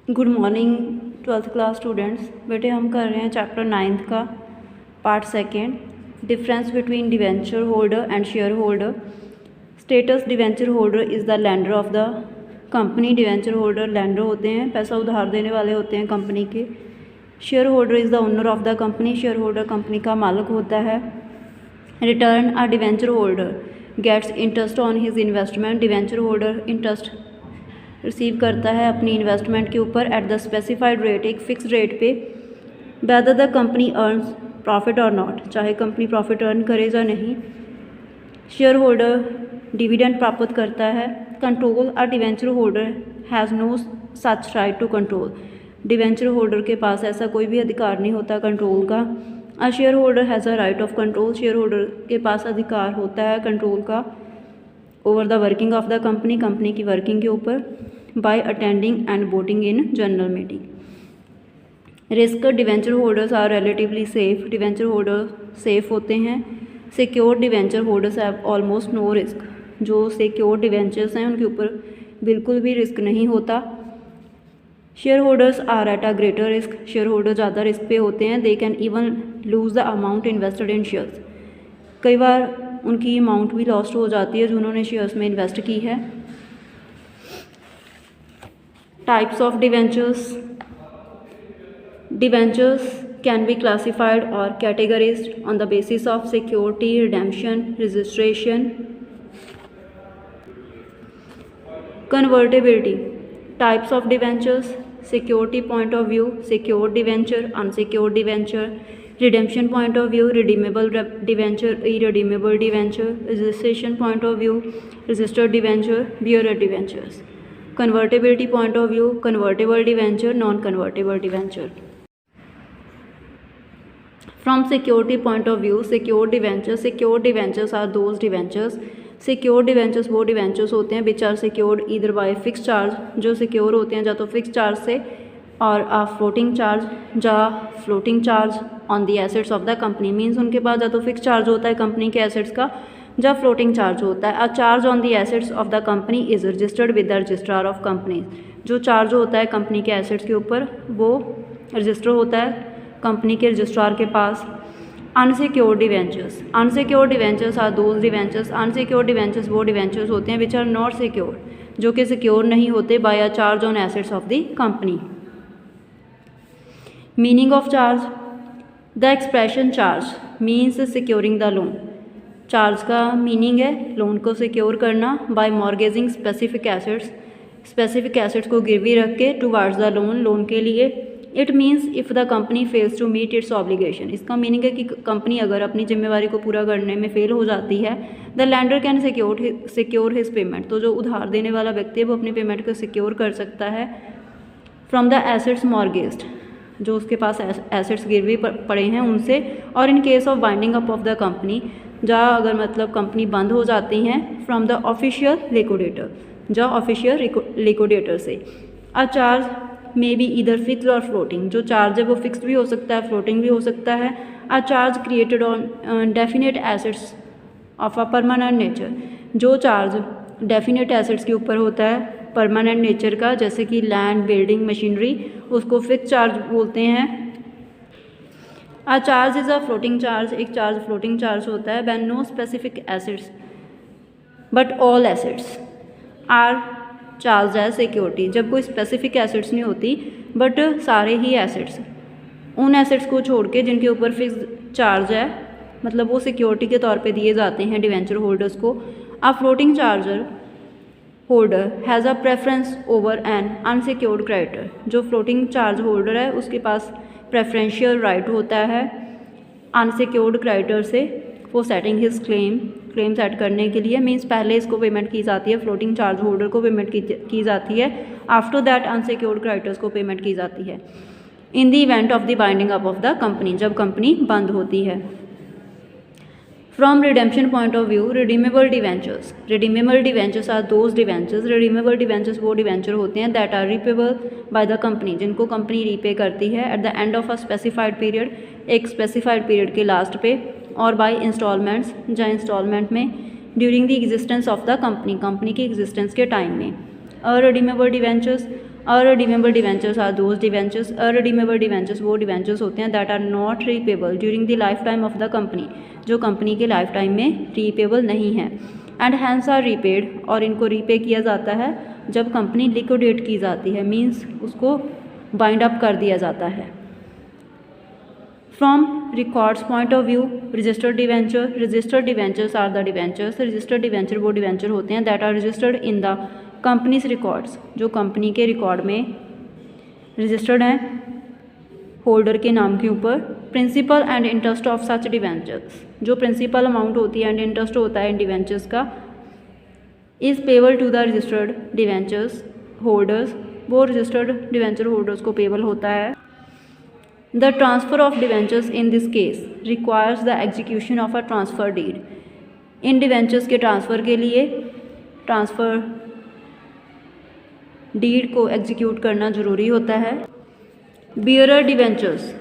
Good morning 12th class students. बेटे हम कर रहे हैं चैप्टर 9 का part second, difference between debenture holder and share holder. Status debenture holder is the lender of the company. Debenture holder lander होते हैं, पैसा उधार देने वाले होते हैं कंपनी के। Share holder is the owner of the company. Share holder company का मालिक होता है। Return a debenture holder gets interest on his investment. Debenture holder interest receive करता है अपनी इन्वेस्टमेंट के ऊपर एट द स्पेसिफाइड रेट, एक फ़िक्स रेट पे। Whether the company earns profit और नॉट, चाहे कंपनी प्रॉफिट अर्न करे या नहीं। शेयर होल्डर डिविडेंड प्राप्त करता है। Control a debenture holder has no such right to control. Debenture holder के पास ऐसा कोई भी अधिकार नहीं होता कंट्रोल का। A share holder has a right of control. Share holder के पास अधिकार होता है कंट्रोल का over the working of the company, company की वर्किंग के ऊपर, by attending and voting in general meeting. Risk debenture holders are relatively safe. Debenture holder safe होते हैं। Secure debenture holders have almost no risk. जो secure debentures हैं उनके ऊपर बिल्कुल भी रिस्क नहीं होता। Share holders are at a greater risk. Share holder ज़्यादा रिस्क पे होते हैं। They can even lose the amount invested in shares. कई बार उनकी अमाउंट भी लॉस्ट हो जाती है जो उन्होंने शेयर्स में इन्वेस्ट की है। Types of debentures. Debentures can be classified और categorised on the basis of security, redemption, registration, convertibility. Types of debentures: security point of view, secure debenture, unsecure debenture, redemption point of view, redeemable debenture, irredeemable debenture, registration point of view, registered debenture, bearer debentures, convertibility point of view, convertible debenture, non convertible debenture. From security point of view, secure debenture, secure debentures are those debentures, secure debentures वो debentures होते हैं which are secured either by fix charge, जो secure होते हैं या तो fix charge से, और आ फ्लोटिंग चार्ज या floating charge on the assets of the company. Means उनके पास या तो फिक्स चार्ज होता है कंपनी के एसेट्स का या फ्लोटिंग चार्ज होता है। A charge on the assets of the company is registered with the registrar of company. जो चार्ज होता है कंपनी के एसेट्स के ऊपर वो रजिस्टर होता है कंपनी के रजिस्ट्रार के पास। Unsecured debentures, unsecured debentures are those debentures, unsecured debentures वो डिवेंचर्स होते हैं विच आर नॉट सिक्योर, जो कि सिक्योर नहीं होते by a charge on assets of the company. Meaning of charge: the expression charge means securing the loan. Charge का meaning है loan को सिक्योर करना by mortgaging specific assets, specific assets को गिरवी रख के टुवार्ड्स द लोन, लोन के लिए। It means if the company fails to meet its obligation. इसका मीनिंग है कि कंपनी अगर अपनी जिम्मेवारी को पूरा करने में फेल हो जाती है, the lander can secure his payment, तो जो उधार देने वाला व्यक्ति है वो अपनी पेमेंट को सिक्योर कर सकता है फ्रॉम द एसेट्स मॉर्गेज्ड, जो उसके पास एसेट्स गिरवी पड़े हैं उनसे। और in case of binding up of the company, जहाँ अगर मतलब कंपनी बंद हो जाती हैं, फ्रॉम द ऑफिशियल लिक्विडेटर, जो ऑफिशियल लिक्विडेटर से। अ चार्ज मे बी इधर फिक्स और फ्लोटिंग, जो चार्ज है वो फिक्स भी हो सकता है, फ्लोटिंग भी हो सकता है। A charge created on definite assets of a permanent nature, जो चार्ज डेफिनेट एसेट्स के ऊपर होता है परमानेंट नेचर का, जैसे कि लैंड, बिल्डिंग, मशीनरी, उसको फिक्स चार्ज बोलते हैं। A charge is a floating charge, एक चार्ज फ्लोटिंग चार्ज होता है when no specific assets but all assets are charge as security. जब कोई स्पेसिफिक एसेट्स नहीं होती बट सारे ही एसेट्स, उन एसेट्स को छोड़ के जिनके ऊपर फिक्स चार्ज है, मतलब वो सिक्योरिटी के तौर पे दिए जाते हैं डिवेंचर होल्डर्स को। A floating charger holder has a preference over an unsecured creditor, जो फ्लोटिंग चार्ज होल्डर है उसके पास प्रेफरेंशियल राइट होता है अनसिक्योर्ड क्रेडिटर से वो सेटिंग हिज क्लेम सेट करने के लिए। मीन्स पहले इसको पेमेंट की जाती है, फ्लोटिंग चार्ज होल्डर को पेमेंट की जाती है, आफ्टर दैट अनसिक्योर्ड क्रेडिटर्स को पेमेंट की जाती है in the event of the binding up of the company, जब कंपनी बंद होती है। From redemption point of view, redeemable debentures, redeemable debentures are those debentures, redeemable debentures वो डिवेंचर होते हैं that are repayable by the company, जिनको company repay करती है at the end of a specified period, एक स्पेसिफाइड पीरियड के last पे, और बाय इंस्टॉलमेंट्स, या इंस्टॉलमेंट में, during the existence of the company, company की एग्जिस्टेंस के टाइम में। Redeemable debentures unredeemable debentures are those debentures, unredeemable debentures वो डिवेंचर्स होते हैं that are not repayable during the life time of the company, जो company के life time में repayable नहीं है, एंड हैंस आर रीपेड, और इनको रीपे किया जाता है जब कंपनी लिक्विडेट की जाती है, मीन्स उसको बाइंड अप कर दिया जाता है। From records point of view, registered debenture, registered debentures are the debentures, registered debenture वो डिवेंचर होते हैं that are registered in the company's records, जो कंपनी के रिकॉर्ड में रजिस्टर्ड हैं होल्डर के नाम के ऊपर। Principal and interest of such debentures, जो प्रिंसिपल अमाउंट होती है एंड इंटरेस्ट होता है इन डिवेंचर्स का, is payable to the registered debentures holders, वो रजिस्टर्ड डिवेंचर होल्डर्स को पेबल होता है। The transfer of debentures in this case requires the execution of a transfer deed, इन डिवेंचर्स के ट्रांसफ़र के लिए ट्रांसफ़र डीड को एग्जीक्यूट करना ज़रूरी होता है। Bearer debentures,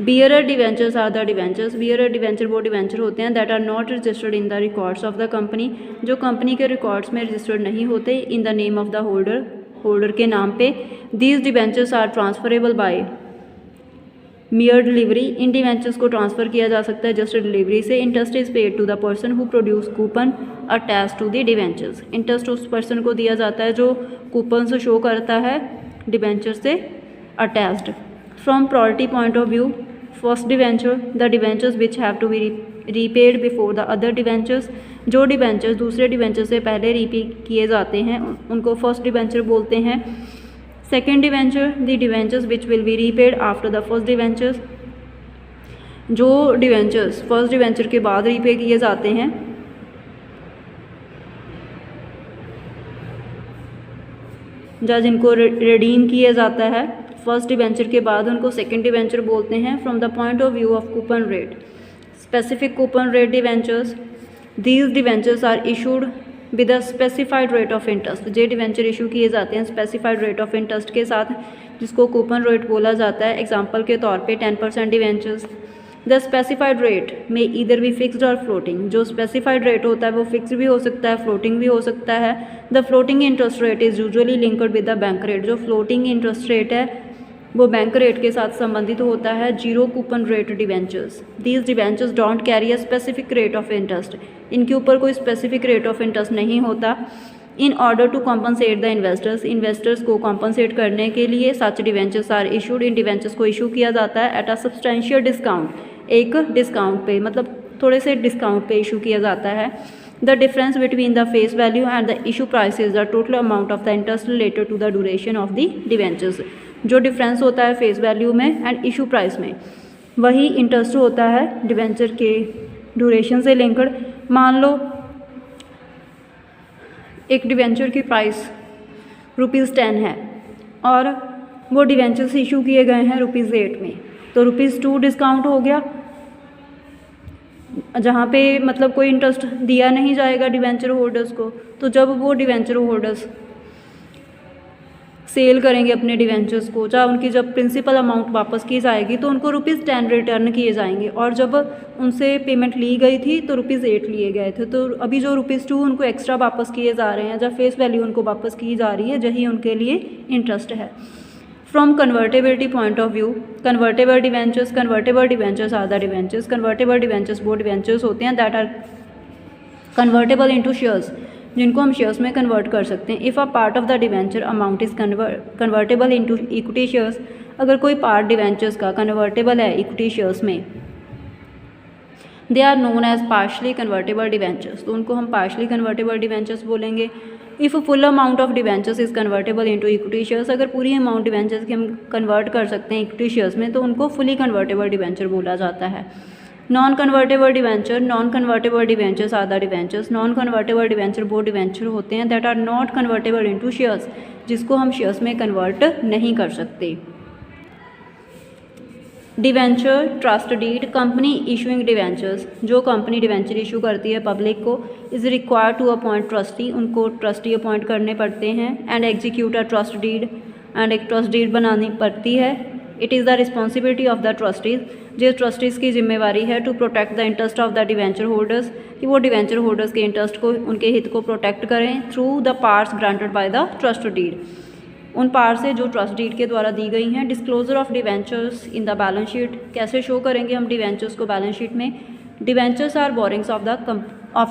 bearer debentures are the debentures, bearer debenture वो डिवेंचर होते हैं that are not registered in the records of the company, जो कंपनी के रिकॉर्ड्स में रजिस्टर्ड नहीं होते in the name of the holder, holder के नाम पे। These debentures are transferable by mere delivery, इन डिवेंचर्स को ट्रांसफ़र किया जा सकता है जस्ट डिलीवरी से। Interest is paid to the person who produce coupon attach to the debentures, interest उस पर्सन को दिया जाता है जो कूपन से शो करता है डिवेंचर से attached. From priority point of view, first debenture, the debentures which have to be repaid before the other debentures, जो डिवेंचर्स दूसरे डिवेंचर से पहले रीपे किए जाते हैं उनको फर्स्ट डिवेंचर बोलते हैं। Second debenture, the debentures which will be repaid after the first debentures, जो डिवेंचर्स फर्स्ट डिवेंचर के बाद रीपे किए जाते हैं या जिनको रिडीम किया जाता है फर्स्ट डिवेंचर के बाद, उनको सेकेंड डिवेंचर बोलते हैं। From the point of view of coupon rate, specific coupon rate debentures, these debentures are issued with a specified rate of interest, जे डिवेंचर इशू किए जाते हैं स्पेसिफाइड रेट ऑफ इंटरेस्ट के साथ, जिसको कूपन रेट बोला जाता है। एग्जांपल के तौर पे 10% डिवेंचर्स। द स्पेसिफाइड रेट में ईदर भी फिक्स्ड और फ्लोटिंग, जो स्पेसिफाइड रेट होता है वो फिक्स भी हो सकता है, फ्लोटिंग भी हो सकता है। The floating interest rate is usually linked with the bank rate, जो फ्लोटिंग इंटरेस्ट रेट है वो बैंक रेट के साथ संबंधित होता है। Zero coupon rate debentures, these debentures don't carry a specific rate of interest, इनके ऊपर कोई स्पेसिफिक रेट ऑफ इंटरेस्ट नहीं होता। In order to compensate the investors, investors को कॉम्पनसेट करने के लिए सच डिवेंचर्स आर इशूड, इन डिवेंचर्स को इशू किया जाता है एट अ सब्सटेंशियल डिस्काउंट, एक डिस्काउंट पे, मतलब थोड़े से डिस्काउंट पे इशू किया जाता है। The difference between the face value and the issue price is the total amount of the interest related to the duration of the debentures, जो डिफरेंस होता है फेस वैल्यू में एंड इशू प्राइस में, वही interest होता है debenture के duration से लिंक्ड। मान लो एक डिवेंचर की प्राइस ₹10 है और वो डिवेंचर्स इशू किए गए हैं ₹8 में, तो ₹2 डिस्काउंट हो गया, जहाँ पे मतलब कोई इंटरेस्ट दिया नहीं जाएगा डिवेंचर होल्डर्स को। तो जब वो डिवेंचर होल्डर्स सेल करेंगे अपने डिवेंचर्स को, चाहे उनकी जब प्रिंसिपल अमाउंट वापस की जाएगी तो उनको ₹10 रिटर्न किए जाएंगे, और जब उनसे पेमेंट ली गई थी तो ₹8 लिए गए थे, तो अभी जो ₹2 उनको एक्स्ट्रा वापस किए जा रहे हैं, जब फेस वैल्यू उनको वापस की जा रही है, यही उनके लिए इंटरेस्ट है। From convertibility point of view, convertible debentures are the debentures, convertible debentures वो डिवेंचर्स होते हैं that are convertible into shares, जिनको हम शेयर्स में कन्वर्ट कर सकते हैं। If a part of the debenture amount is convertible into equity shares, अगर कोई पार्ट डिवेंचर्स का कन्वर्टेबल है इक्विटी शेयर्स में, they are known as partially convertible debentures, तो उनको हम पार्शली कन्वर्टेबल डिवेंचर्स बोलेंगे। If full amount of debentures is convertible into equity shares, अगर पूरी अमाउंट डिवेंचर्स की हम कन्वर्ट कर सकते हैं इक्विटी शेयर्स में, तो उनको फुली कन्वर्टेबल डिवेंचर बोला जाता है। Non convertible debentures are the debentures, non convertible debenture वो डिवेंचर होते हैं that are not convertible into shares, जिसको हम शेयर्स में कन्वर्ट नहीं कर सकते। Debenture trust deed, company issuing debentures, जो कंपनी डिवेंचर इशू करती है पब्लिक को, is required to appoint trustee, उनको ट्रस्टी अपॉइंट करने पड़ते हैं, and execute a trust deed, and एक ट्रस्ट डीड बनानी पड़ती है। It is the responsibility of the trustees, जो ट्रस्टीज़ की जिम्मेवारी है to protect the interest of the debenture holders, कि वो डिवेंचर होल्डर्स के इंटरेस्ट को, उनके हित को प्रोटेक्ट करें through the powers granted by the trust deed. उन पार्ट से जो ट्रस्ट डीड के द्वारा दी गई हैं। Disclosure of debentures in the balance sheet, कैसे शो करेंगे हम डिवेंचर्स को बैलेंस शीट में। Debentures are borrowings of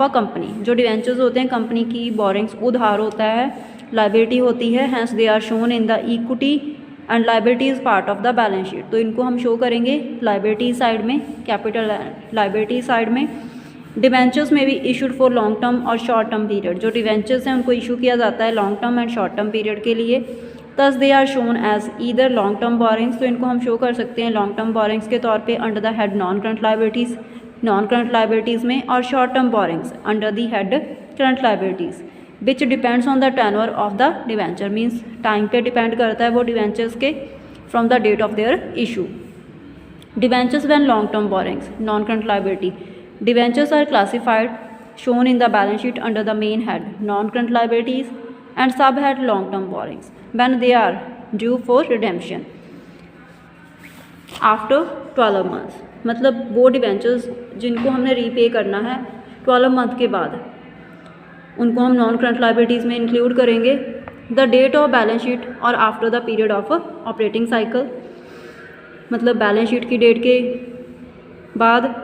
a company, जो डिवेंचर्स होते हैं कंपनी की, बोरिंग्स उधार होता है, लाइबिलिटी होती है, hence they are shown in the equity and liability is part of the balance sheet. तो इनको हम शो करेंगे लाइबिलिटी साइड में, कैपिटल लाइबिलिटी साइड में। डिवेंचर्स में भी इशूड फॉर लॉन्ग टर्म और शॉर्ट टर्म पीरियड, जो डिवेंचर्स हैं उनको इशू किया जाता है long term and short term period के लिए। Thus they are shown as either long term borrowings, तो इनको हम शो कर सकते हैं लॉन्ग टर्म बोरिंग्स के तौर पे under the head non current liabilities, non current liabilities में, और short term borrowings under the head current liabilities which depends on the tenure of the debenture, means time पे depend करता है वो debentures के from the date of their issue. Debentures when long term borrowings, non current liability. Debentures are classified shown in the balance sheet under the main head non-current liabilities and subhead long-term borrowings when they are due for redemption after 12 months। मतलब वो debentures जिनको हमने repay करना है 12 month के बाद, उनको हम नॉन करंट लाइबिलिटीज़ में इंक्लूड करेंगे। The date of balance sheet और after the period of operating cycle, मतलब बैलेंस शीट की डेट के बाद,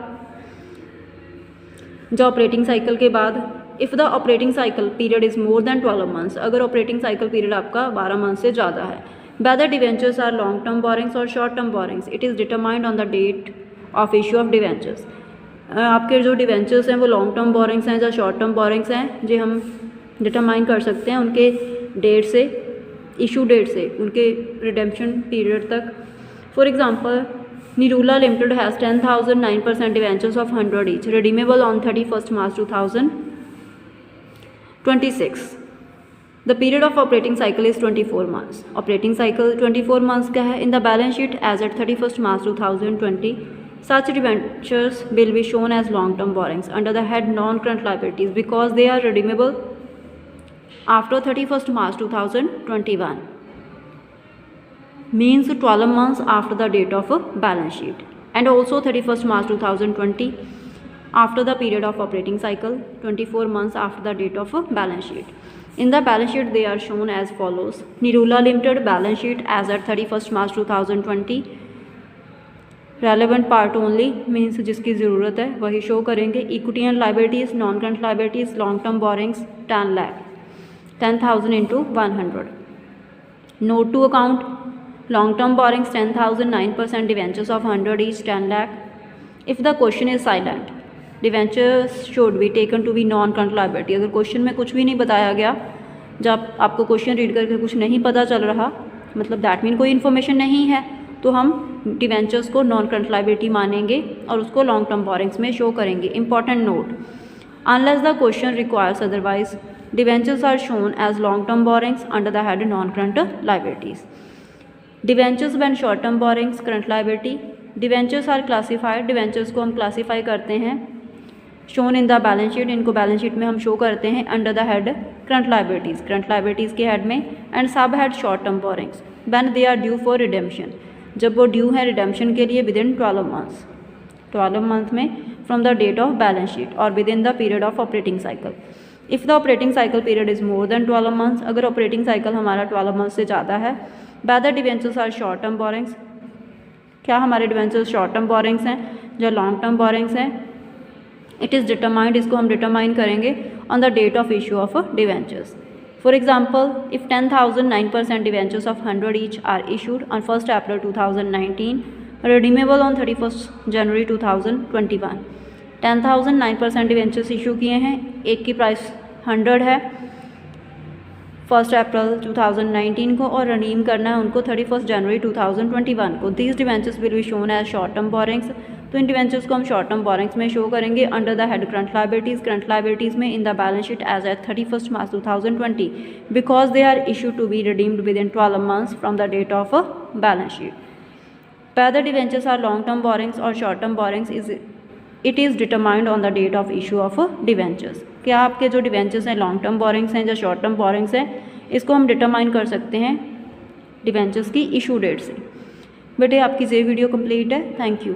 जो ऑपरेटिंग साइकिल के बाद। If the operating cycle period is more than 12 months, अगर ऑपरेटिंग साइकिल पीरियड आपका 12 मंथ से ज़्यादा है। Whether debentures are long term borrowings और short term borrowings, it is determined on the date of issue of debentures. आपके जो debentures हैं वो लॉन्ग टर्म बोरिंग्स हैं या शॉर्ट टर्म बोरिंग्स हैं, जो हम डिटरमाइन कर सकते हैं उनके डेट से, इशू डेट से, उनके रिडेम्पशन पीरियड तक। For example, Nirula Limited has 10,000 9% debentures of 100 each, redeemable on 31st March 2026. The period of operating cycle is 24 months. Operating cycle 24 months का है. In the balance sheet as at 31st March 2020, such debentures will be shown as long-term borrowings under the head non-current liabilities because they are redeemable after 31st March 2021. Means 12 months after the date of a balance sheet, and also 31st March 2020 after the period of operating cycle, 24 months after the date of a balance sheet. In the balance sheet they are shown as follows. Nirula Limited balance sheet as at 31st March 2020, relevant part only, means जिसकी ज़रूरत है वही show करेंगे। Equity and liabilities, non current liabilities, long term borings 10 lakh, 10,000 into 100. Note to account, long term borrowings 10,000 9% debentures of 100 each 10 lakh. If the question is silent, debentures should be taken to be non current liability। अगर question में कुछ भी नहीं बताया गया, जब आपको question read करके कुछ नहीं पता चल रहा, मतलब दैट मीन कोई इन्फॉर्मेशन नहीं है, तो हम डिवेंचर्स को नॉन करंट लाइबिलिटी मानेंगे और उसको लॉन्ग टर्म बोरिंग्स में शो करेंगे। Important note, unless the question requires otherwise, debentures are shown as long term borrowings under the head non current liabilities. Debentures when short term borrowings current liability. Debentures are classified, debentures को हम classify करते हैं shown in the balance sheet, इनको balance sheet में हम show करते हैं under the head current liabilities, current liabilities के हेड में, एंड सब head short term borrowings when they are due for redemption, जब वो ड्यू है रिडेम्पशन के लिए विद इन 12 मंथ्स, 12 मंथ में from the date of balance sheet और within the period of operating cycle. If the operating cycle period is more than 12 months, अगर operating cycle हमारा 12 month से ज़्यादा है। Whether debentures are short term borrowings, क्या हमारे debentures short term borrowings हैं या लॉन्ग टर्म बोरिंग्स हैं। इट इज़ डिटरमाइंड, इसको हम डिटरमाइन करेंगे on the date of issue of debentures. For example, if 10,000 9% debentures of 100 each are issued on 1st April 2019, redeemable on 31st January 2021। 10,000 9% debentures issue किए हैं, एक की price 100 है 1st April 2019 को, और रिडीम करना है उनको 31st January 2021 को। These debentures will be shown as short term borrowings, तो इन डिवेंचर्स को हम शॉर्ट टर्म बोरिंग्स में शो करेंगे under the head current liabilities, current liabilities में, in the balance sheet as at 31st March 2020 because they are issue to be redeemed within 12 months from the date of balance sheet. Whether debentures are long term borrowings और short term borrowings it is determined on the date of issue of debentures. क्या आपके जो debentures हैं long term borrowings हैं या short term borrowings हैं, इसको हम डिटरमाइन कर सकते हैं डिवेंचर्स की इशू डेट से। बेटे आपकी ये वीडियो कंप्लीट है, थैंक यू।